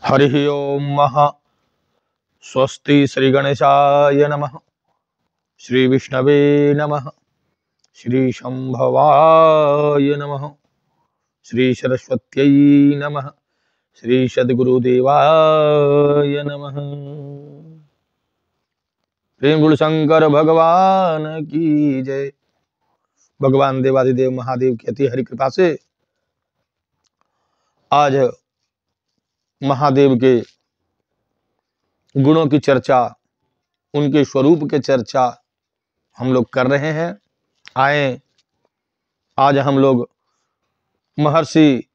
हरि ओम महा स्वस्ति श्री गणेशाय नमः। श्री विष्णवे नमः। श्री शंभवाय नमः। श्री सरस्वत्यै नमः। श्री सद्गुरुदेवाय नमः। प्रेम गुरु शंकर भगवान की जय। भगवान देवादिदेव महादेव की अति हरि कृपा से आज महादेव के गुणों की चर्चा, उनके स्वरूप के चर्चा हम लोग कर रहे हैं। आए आज हम लोग महर्षि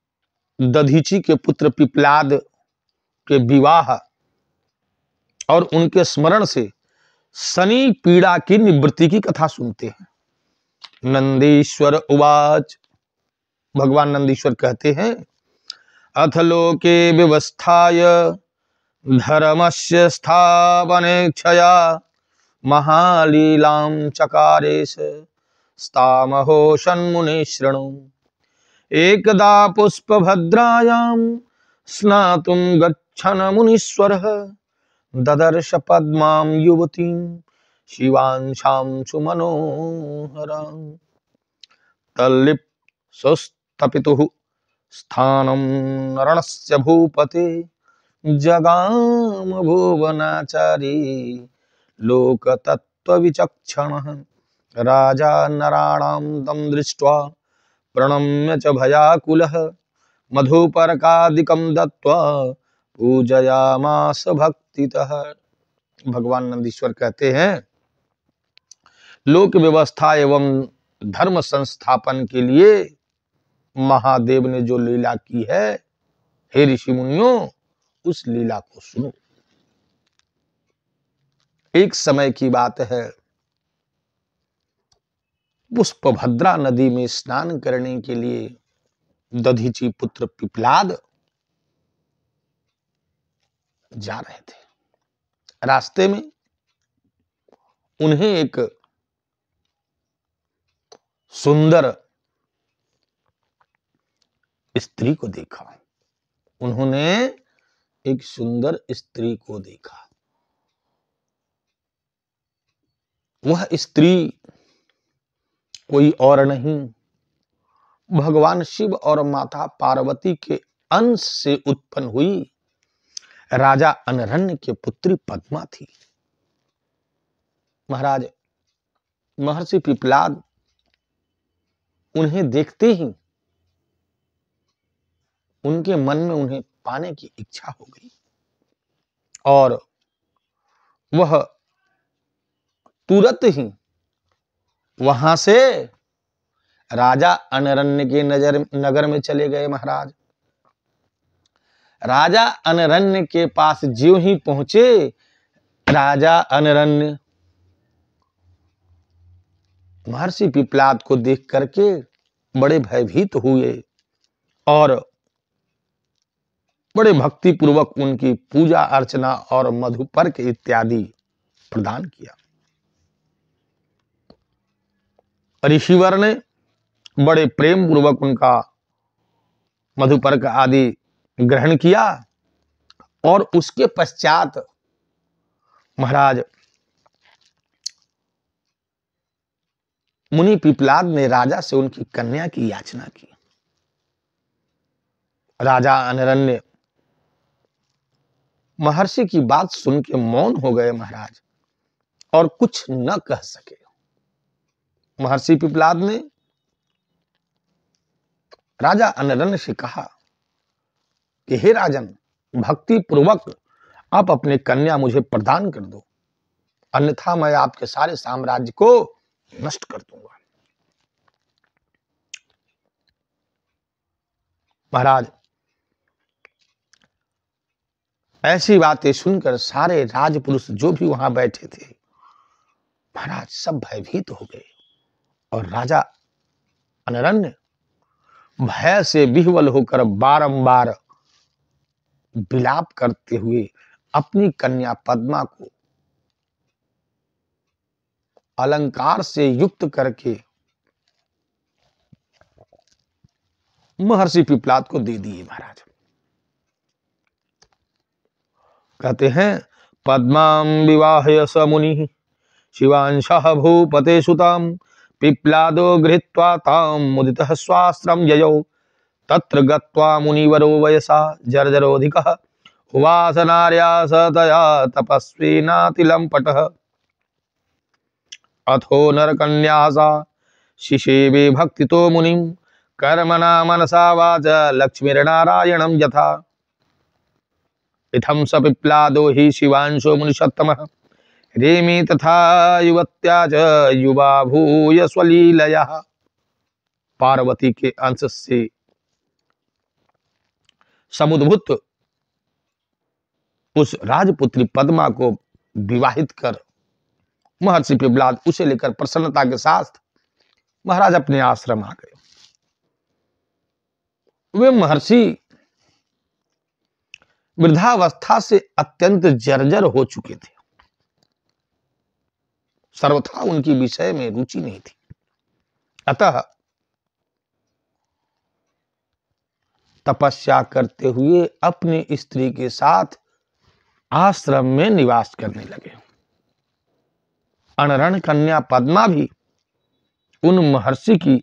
दधीची के पुत्र पिप्लाद के विवाह और उनके स्मरण से शनि पीड़ा की निवृत्ति की कथा सुनते हैं। नंदीश्वर उवाच। भगवान नंदीश्वर कहते हैं, अथ लोके व्यवस्थाय धर्मस्य स्थापनेच्छया महालीलां चकारेश स्तामहो षण्मुने शृणु। एकदा पुष्पभद्रायां स्नातुं गच्छन् मुनीश्वरः ददर्श पद्मां युवतीं शिवांशां सुमनोहरां। तल्लिप्सुस्तपितुः स्थानं नरणस्य भूपते जगाम भुवनाचारी लोकतत्त्वविचक्षणः। राजा नराणां तं दृष्ट्वा प्रणम्य च भयाकुलः मधुपर्कादिकं दत्त्वा पूजयामास भक्तितः। भगवान नंदीश्वर कहते हैं, लोक व्यवस्था एवं धर्म संस्थापन के लिए महादेव ने जो लीला की है, हे ऋषि मुनियों, उस लीला को सुनो। एक समय की बात है, पुष्पभद्रा नदी में स्नान करने के लिए दधीची पुत्र पिप्लाद जा रहे थे। रास्ते में उन्हें एक सुंदर स्त्री को देखा। उन्होंने एक सुंदर स्त्री को देखा। वह स्त्री कोई और नहीं, भगवान शिव और माता पार्वती के अंश से उत्पन्न हुई राजा अनरण्य के पुत्री पद्मा थी। महाराज, महर्षि पिप्लाद उन्हें देखते ही उनके मन में उन्हें पाने की इच्छा हो गई और वह तुरंत ही वहां से राजा अनरण्य के नगर में चले गए। महाराज, राजा अनरण्य के पास ज्यों ही पहुंचे, राजा अनरण्य महर्षि पिप्लाद को देख करके बड़े भयभीत हुए और बड़े भक्ति पूर्वक उनकी पूजा अर्चना और मधुपर्क इत्यादि प्रदान किया। ऋषिवर ने बड़े प्रेम पूर्वक उनका मधुपर्क आदि ग्रहण किया और उसके पश्चात महाराज मुनि पिप्लाद ने राजा से उनकी कन्या की याचना की। राजा अनरण्य महर्षि की बात सुन के मौन हो गए महाराज, और कुछ न कह सके। महर्षि पिप्लाद ने राजा अनरण्य से कहा कि हे राजन, भक्ति पूर्वक आप अपने कन्या मुझे प्रदान कर दो, अन्यथा मैं आपके सारे साम्राज्य को नष्ट कर दूंगा। महाराज, ऐसी बातें सुनकर सारे राजपुरुष जो भी वहां बैठे थे, महाराज सब भयभीत हो गए और राजा अनरण्य भय से विह्वल होकर बारंबार विलाप करते हुए अपनी कन्या पद्मा को अलंकार से युक्त करके महर्षि पिप्लाद को दे दिए। महाराज, कहते हैं पद्मां विवाहय स मुनि शिवांशः भूपते सुतां पिप्लादो गृहीत्वा तां मुदितः स्वास्त्रं ययौ तत्र गत्वा मुनिवरो वयसा जर्जरोऽधिकः उवास नार्या स तया तपस्वी नातिलम्पटः अथो नरकन्या सा शिशेवे भक्तितो मुनिं कर्मणा मनसा वाचा लक्ष्मीर्नारायणं यथा इत्थं स पिप्लादो हि शिवांशो मुनिषत्तमः रेमी तथा युवत्या च युवा भूय स्वलीलया। पार्वती के अंश से समुद्भूत उस राजपुत्री पद्मा को विवाहित कर महर्षि पिप्लाद उसे लेकर प्रसन्नता के साथ महाराज अपने आश्रम आ गए। वे महर्षि वृद्धावस्था से अत्यंत जर्जर हो चुके थे, सर्वथा उनकी विषय में रुचि नहीं थी। अतः तपस्या करते हुए अपनी स्त्री के साथ आश्रम में निवास करने लगे। अनरण कन्या पद्मा भी उन महर्षि की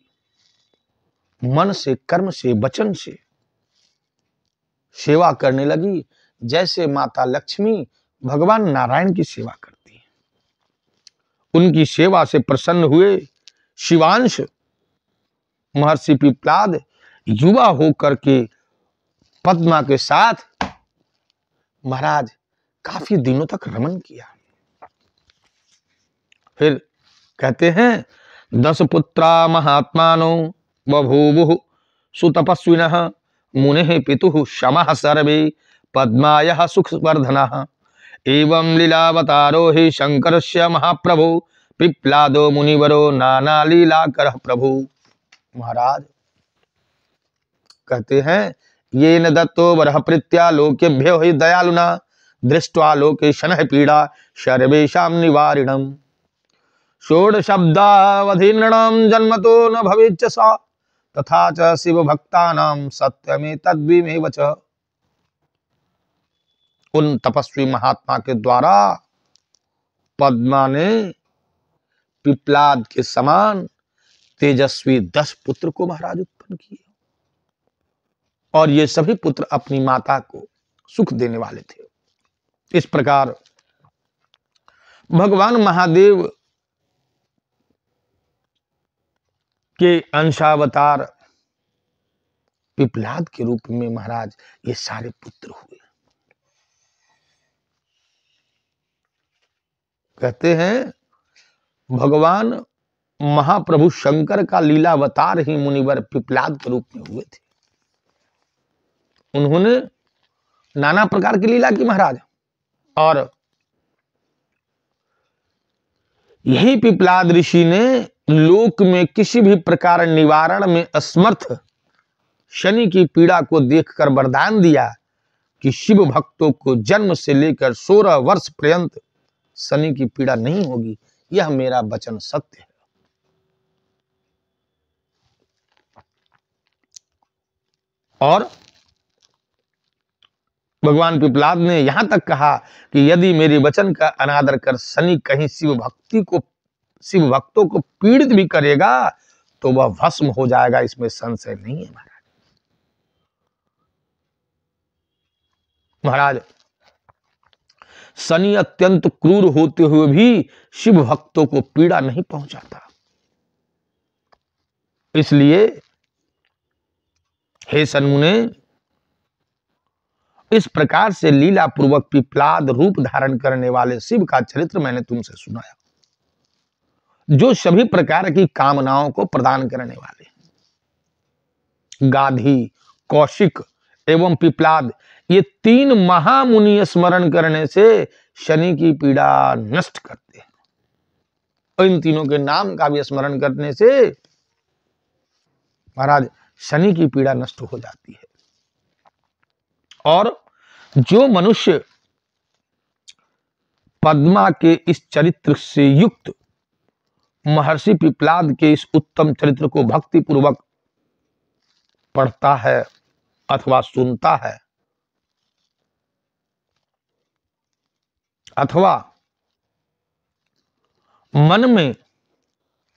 मन से, कर्म से, वचन से सेवा करने लगी, जैसे माता लक्ष्मी भगवान नारायण की सेवा करती है। उनकी सेवा से प्रसन्न हुए शिवांश महर्षि पिप्लाद युवा होकर के पद्मा के साथ महाराज काफी दिनों तक रमन किया। फिर कहते हैं 10 पुत्रा महात्मानो बभूवुः सुतपस्विनः मुनेः पितुः शमः सर्वे पद्मायः सुखवर्धनः एवं लीलावतारो हि शंकरस्य महाप्रभु पिप्लादो मुनिवरो नाना लीलाकरः प्रभु। महाराज कहते हैं ये न दत्तो वरः प्रीत्या लोकेभ्यो हि दयालुना दृष्ट्वा लोके शनः पीड़ा सर्वेषां निवारिणम् षोडशब्दावधीर्णं जन्मतो न भवेच्च सा तथा च शिव भक्तानां सत्यमेतद्विमेव च। उन तपस्वी महात्मा के द्वारा पद्मा ने पिप्लाद के समान तेजस्वी 10 पुत्र को महाराज उत्पन्न किए और ये सभी पुत्र अपनी माता को सुख देने वाले थे। इस प्रकार भगवान महादेव के अंशावतार पिप्लाद के रूप में महाराज ये सारे पुत्र हुए। कहते हैं भगवान महाप्रभु शंकर का लीलावतार ही मुनिवर पिप्लाद के रूप में हुए थे। उन्होंने नाना प्रकार की लीला की महाराज, और यही पिप्लाद ऋषि ने लोक में किसी भी प्रकार निवारण में असमर्थ शनि की पीड़ा को देखकर वरदान दिया कि शिव भक्तों को जन्म से लेकर 16 वर्ष पर्यंत शनि की पीड़ा नहीं होगी। यह मेरा वचन सत्य है। और भगवान पिप्लाद ने यहां तक कहा कि यदि मेरे वचन का अनादर कर शनि कहीं शिव भक्तों को पीड़ित भी करेगा तो वह भस्म हो जाएगा, इसमें संशय नहीं है। महाराज शनि अत्यंत क्रूर होते हुए भी शिव भक्तों को पीड़ा नहीं पहुंचाता। इसलिए हे सन्मुने, इस प्रकार से लीला पूर्वक पिप्लाद रूप धारण करने वाले शिव का चरित्र मैंने तुमसे सुनाया, जो सभी प्रकार की कामनाओं को प्रदान करने वाले। गाधी, कौशिक एवं पिप्लाद ये 3 महामुनि स्मरण करने से शनि की पीड़ा नष्ट करते हैं। और इन तीनों के नाम का भी स्मरण करने से महाराज शनि की पीड़ा नष्ट हो जाती है। और जो मनुष्य पद्मा के इस चरित्र से युक्त महर्षि पिप्लाद के इस उत्तम चरित्र को भक्ति पूर्वक पढ़ता है अथवा सुनता है, अथवा मन में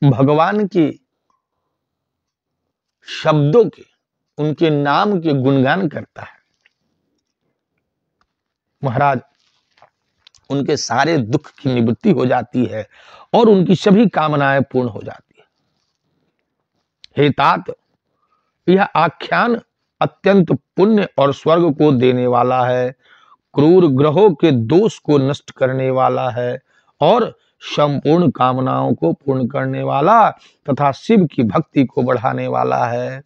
भगवान के शब्दों के, उनके नाम के गुणगान करता है, महाराज उनके सारे दुख की निवृत्ति हो जाती है और उनकी सभी कामनाएं पूर्ण हो जाती है। हे तात, यह आख्यान अत्यंत पुण्य और स्वर्ग को देने वाला है, क्रूर ग्रहों के दोष को नष्ट करने वाला है और संपूर्ण कामनाओं को पूर्ण करने वाला तथा शिव की भक्ति को बढ़ाने वाला है।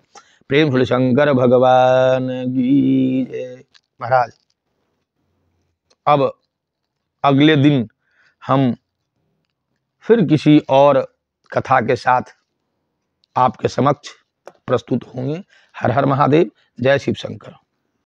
प्रेम फुल शंकर भगवान की जय। महाराज अब अगले दिन हम फिर किसी और कथा के साथ आपके समक्ष प्रस्तुत होंगे। हर हर महादेव, जय शिव शंकर।